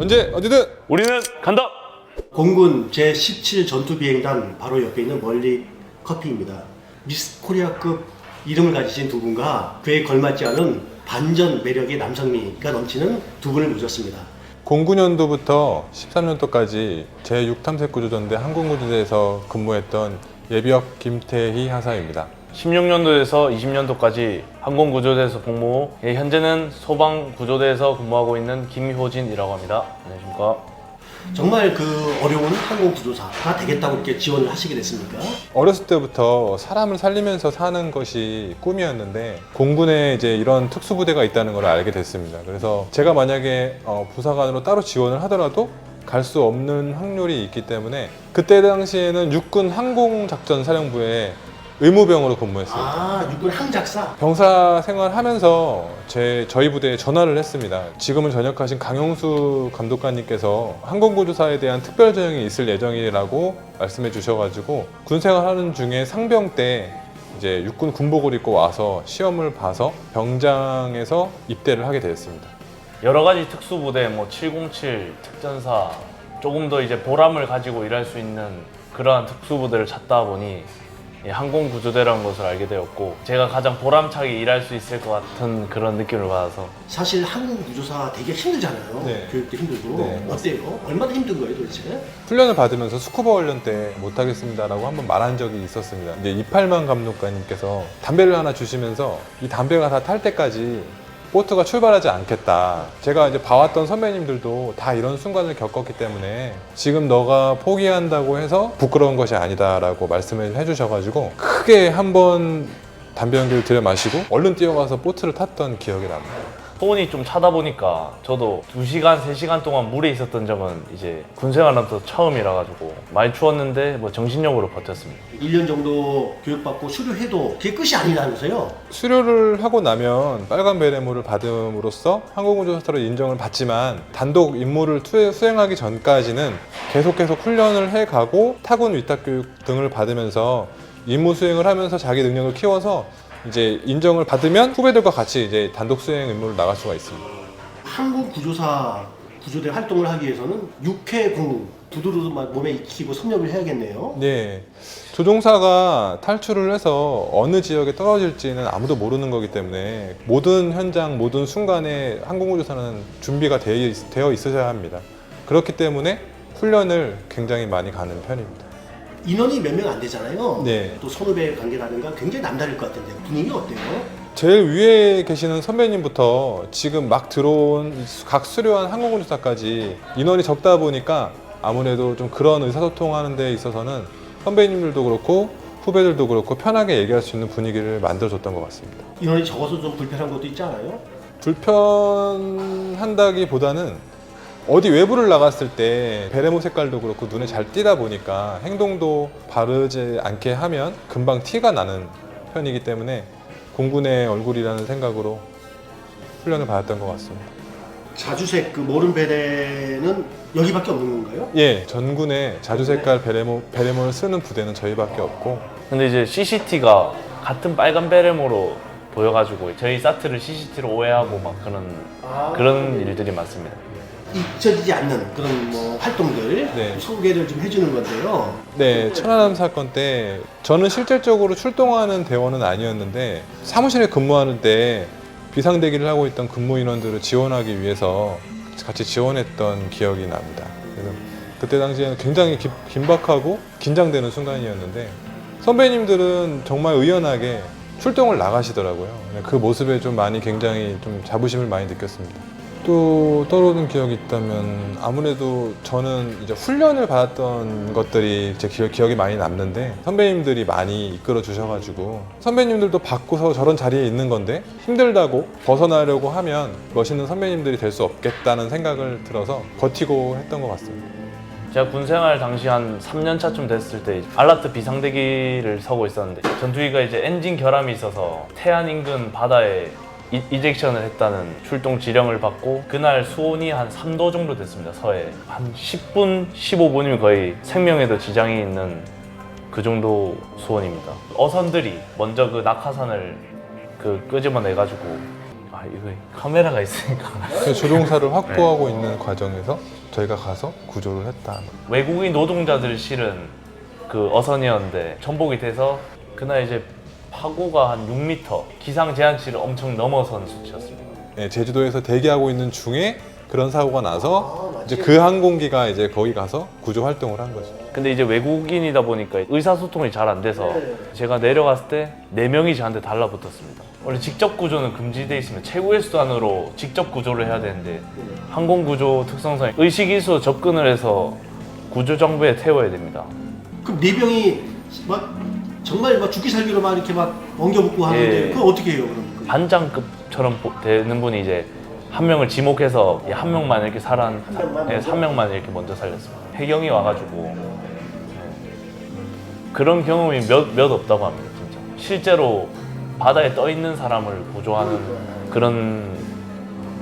언제 어디든 우리는 간다. 공군 제17 전투비행단 바로 옆에 있는 멀리 커피입니다. 미스 코리아급 이름을 가지신 두 분과 그에 걸맞지 않은 반전 매력의 남성미가 넘치는 두 분을 모셨습니다. 09년도부터 13년도까지 제6탐색구조전대 항공구조대에서 근무했던 예비역 김태희 하사입니다. 16년도에서 20년도까지 항공구조대에서 복무 후 현재는 소방구조대에서 근무하고 있는 김효진이라고 합니다. 안녕하십니까. 정말 그 어려운 항공구조사가 되겠다고 이렇게 지원을 하시게 됐습니까? 어렸을 때부터 사람을 살리면서 사는 것이 꿈이었는데 공군에 이제 이런 특수부대가 있다는 걸 알게 됐습니다. 그래서 제가 만약에 부사관으로 따로 지원을 하더라도 갈 수 없는 확률이 있기 때문에 그때 당시에는 육군 항공작전사령부에 의무병으로 근무했습니다. 아, 육군 항작사? 병사 생활하면서 저희 부대에 전화를 했습니다. 지금은 전역하신 강용수 감독관님께서 항공구조사에 대한 특별 전형이 있을 예정이라고 말씀해 주셔가지고 군 생활하는 중에 상병 때 이제 육군 군복을 입고 와서 시험을 봐서 병장에서 입대를 하게 되었습니다. 여러 가지 특수부대, 뭐 707, 특전사, 조금 더 이제 보람을 가지고 일할 수 있는 그러한 특수부대를 찾다 보니 항공구조대라는 것을 알게 되었고 제가 가장 보람차게 일할 수 있을 것 같은 그런 느낌을 받아서 사실 항공구조사 되게 힘들잖아요. 네. 교육도 힘들고. 네, 어때요? 얼마나 힘든 거예요 도대체? 훈련을 받으면서 스쿠버 훈련 때 못하겠습니다라고 한번 말한 적이 있었습니다. 이제 이팔만 감독관님께서 담배를 하나 주시면서 이 담배가 다 탈 때까지 보트가 출발하지 않겠다. 제가 이제 봐왔던 선배님들도 다 이런 순간을 겪었기 때문에 지금 너가 포기한다고 해서 부끄러운 것이 아니다라고 말씀을 해주셔가지고 크게 한번 담배 연기를 들여 마시고 얼른 뛰어가서 보트를 탔던 기억이 납니다. 소원이 좀 차다 보니까 저도 2시간, 3시간 동안 물에 있었던 적은 이제 군생활하면서 처음이라 가지고 많이 추웠는데 뭐 정신력으로 버텼습니다. 1년 정도 교육받고 수료해도 그게 끝이 아니라면서요? 수료를 하고 나면 빨간 베레모를 받음으로써 항공우주사로 인정을 받지만 단독 임무를 수행하기 전까지는 계속 훈련을 해가고 타군 위탁 교육 등을 받으면서 임무 수행을 하면서 자기 능력을 키워서 이제 인정을 받으면 후배들과 같이 이제 단독 수행 임무를 나갈 수가 있습니다. 항공구조사 구조대 활동을 하기 위해서는 육해공 두드러도 몸에 익히고 섭렵을 해야겠네요. 네, 조종사가 탈출을 해서 어느 지역에 떨어질지는 아무도 모르는 거기 때문에 모든 현장, 모든 순간에 항공우주사는 준비가 되어 있으셔야 합니다. 그렇기 때문에 훈련을 굉장히 많이 가는 편입니다. 인원이 몇 명 안 되잖아요. 네. 또 선후배 관계라든가 굉장히 남다를 것 같은데 분위기 어때요? 제일 위에 계시는 선배님부터 지금 막 들어온 각 수료한 항공우주사까지 인원이 적다 보니까 아무래도 좀 그런 의사소통하는 데 있어서는 선배님들도 그렇고 후배들도 그렇고 편하게 얘기할 수 있는 분위기를 만들어줬던 것 같습니다. 인원이 적어서 좀 불편한 것도 있지 않아요? 불편한다기보다는 어디 외부를 나갔을 때 베레모 색깔도 그렇고 눈에 잘 띄다 보니까 행동도 바르지 않게 하면 금방 티가 나는 편이기 때문에 공군의 얼굴이라는 생각으로 훈련을 받았던 것 같습니다. 자주색 그 모른 베레는 여기밖에 없는 건가요? 예, 전군에 자주 색깔 베레모를 쓰는 부대는 저희밖에 없고. 근데 이제 CCT가 같은 빨간 베레모로 보여가지고 저희 사트를 CCT로 오해하고 막 그런 일들이 많습니다. 잊혀지지 않는 그런 뭐 활동들 네. 소개를 좀 해주는 건데요. 네, 천안함 사건 때 저는 실질적으로 출동하는 대원은 아니었는데 사무실에 근무하는 때 비상대기를 하고 있던 근무 인원들을 지원하기 위해서 같이 지원했던 기억이 납니다. 그래서 그때 당시에는 굉장히 긴박하고 긴장되는 순간이었는데 선배님들은 정말 의연하게 출동을 나가시더라고요. 그 모습에 좀 굉장히 좀 자부심을 많이 느꼈습니다. 또 떠오르는 기억이 있다면 아무래도 저는 이제 훈련을 받았던 것들이 제 기억이 많이 남는데 선배님들이 많이 이끌어 주셔가지고 선배님들도 받고서 저런 자리에 있는 건데 힘들다고 벗어나려고 하면 멋있는 선배님들이 될 수 없겠다는 생각을 들어서 버티고 했던 것 같습니다. 제가 군생활 당시 한 3년 차쯤 됐을 때 알라트 비상대기를 서고 있었는데 전투기가 이제 엔진 결함이 있어서 태안 인근 바다에 이젝션을 했다는 출동 지령을 받고 그날 수온이 한 3도 정도 됐습니다. 서해 한 10분, 15분이면 거의 생명에도 지장이 있는 그 정도 수온입니다. 어선들이 먼저 그 낙하산을 끄집어내가지고 이거 카메라가 있으니까 그래서 조종사를 확보하고 있는 과정에서 저희가 가서 구조를 했다. 외국인 노동자들 실은 그 어선이었는데 전복이 돼서 그날 이제 파고가 한 6m 기상 제한치를 엄청 넘어선 수치였습니다. 네, 제주도에서 대기하고 있는 중에 그런 사고가 나서 이제 그 항공기가 이제 거기 가서 구조 활동을 한 거죠. 근데 이제 외국인이다 보니까 의사소통이 잘 안 돼서 제가 내려갔을 때 4명이 저한테 달라붙었습니다. 원래 직접 구조는 금지돼 있으면 최고의 수단으로 직접 구조를 해야 되는데 항공구조 특성상 의식이수 접근을 해서 구조 정보에 태워야 됩니다. 그럼 네 병이 막 정말 막 죽기 살기로 막 이렇게 막 엉겨붙고 하는데 예. 그걸 어떻게 해요 그럼? 반장급처럼 되는 분이 이제 한 명을 지목해서 한 명만 이렇게 명만? 3명만 이렇게 먼저 살렸습니다. 해경이 와가지고 그런 경험이 몇 없다고 합니다. 진짜 실제로 바다에 떠 있는 사람을 구조하는 그런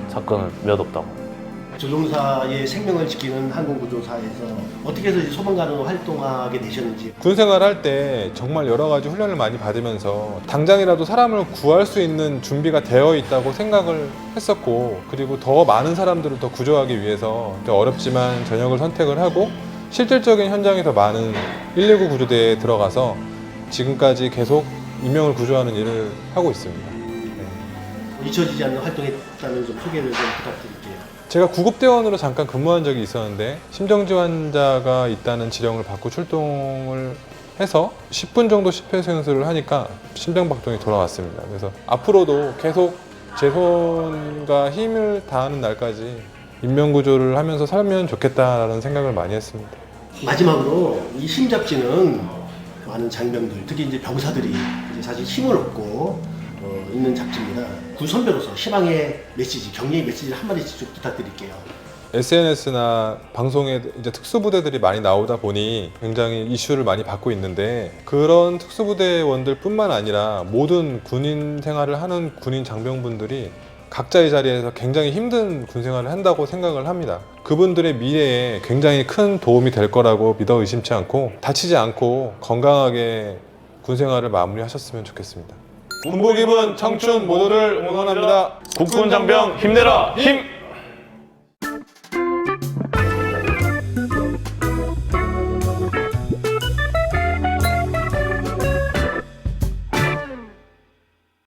사건은 몇 없다고. 조종사의 생명을 지키는 항공구조사에서 어떻게 해서 이제 소방관으로 활동하게 되셨는지. 군 생활할 때 정말 여러 가지 훈련을 많이 받으면서 당장이라도 사람을 구할 수 있는 준비가 되어 있다고 생각을 했었고, 그리고 더 많은 사람들을 더 구조하기 위해서 어렵지만 전역을 선택을 하고 실질적인 현장에서 많은 119 구조대에 들어가서 지금까지 계속 인명을 구조하는 일을 하고 있습니다. 잊혀지지 않는 활동했다는 좀 소개를 좀 부탁드릴게요. 제가 구급대원으로 잠깐 근무한 적이 있었는데 심정지 환자가 있다는 지령을 받고 출동을 해서 10분 정도 심폐소생술을 하니까 심장박동이 돌아왔습니다. 그래서 앞으로도 계속 제 손과 힘을 다하는 날까지 인명구조를 하면서 살면 좋겠다라는 생각을 많이 했습니다. 마지막으로 이 힘잡지는 많은 장병들, 특히 이제 병사들이 이제 사실 힘을 얻고 있는 잡지입니다. 군 선배로서 희망의 메시지, 격려의 메시지를 한마디씩 좀 부탁드릴게요. SNS나 방송에 이제 특수부대들이 많이 나오다 보니 굉장히 이슈를 많이 받고 있는데, 그런 특수부대원들뿐만 아니라 모든 군인 생활을 하는 군인 장병분들이 각자의 자리에서 굉장히 힘든 군 생활을 한다고 생각을 합니다. 그분들의 미래에 굉장히 큰 도움이 될 거라고 믿어 의심치 않고 다치지 않고 건강하게 군 생활을 마무리하셨으면 좋겠습니다. 군복 입은 청춘 모두를 응원합니다. 국군 장병 힘내라 힘!